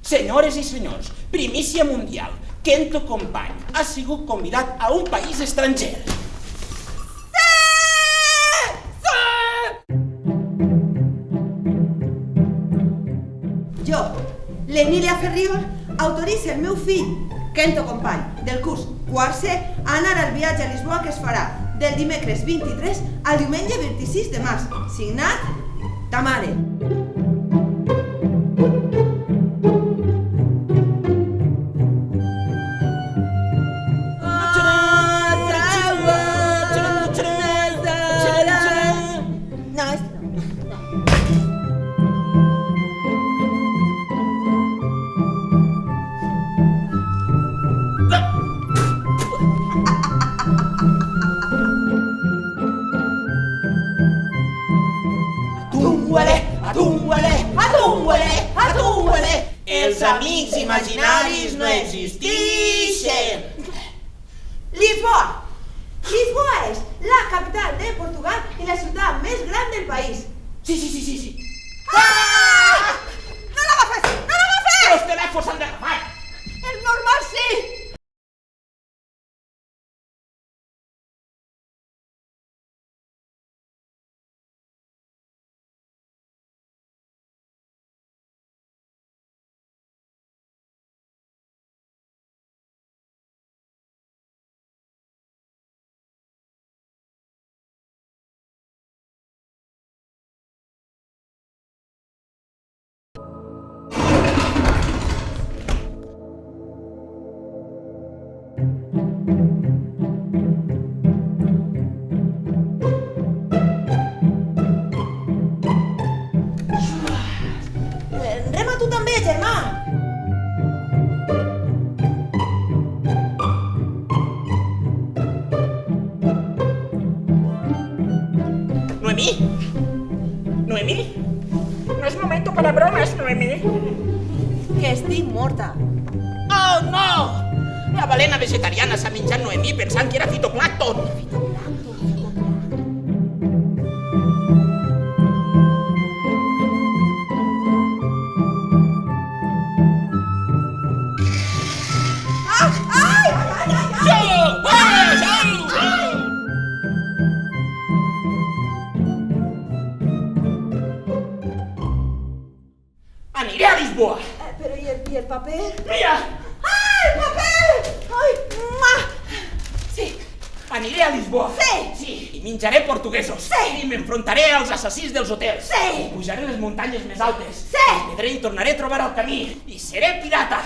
Senyores i senyors, primícia mundial. Kento Company ha sigut convidat a un país estranger. Jo, l'Emília Ferriol, autoritza el meu fill, Kento Company, del curs quart C, a anar al viatge a Lisboa que es farà del dimecres 23 al diumenge 26 de març. Signat, ta mare. Atúngüele! Els amics imaginaris no existeixen! Lisboa! Lisboa és la capital de Portugal i la ciutat més gran del país. Sí. Ah! No l'agafes! No l'agafes! Els telèfons s'han d'agafar! És normal, sí! Rema tu també, germà! ¿Noemí? ¿Noemí? No es momento para bromas, Noemí. Que estic morta. Oh, no! La balena vegetariana s'ha menjat Noemí pensant que era fitoplàncton. Aniré a Lisboa. Però i el paper? Mira! Ai, el paper! Ai, ma! Sí. Aniré a Lisboa. Sí. I menjaré portuguesos. Sí. I m'enfrontaré als assassins dels hotels. Sí. Pujaré les muntanyes més altes. Sí. Els vedré i tornaré a trobar el camí. I seré pirata.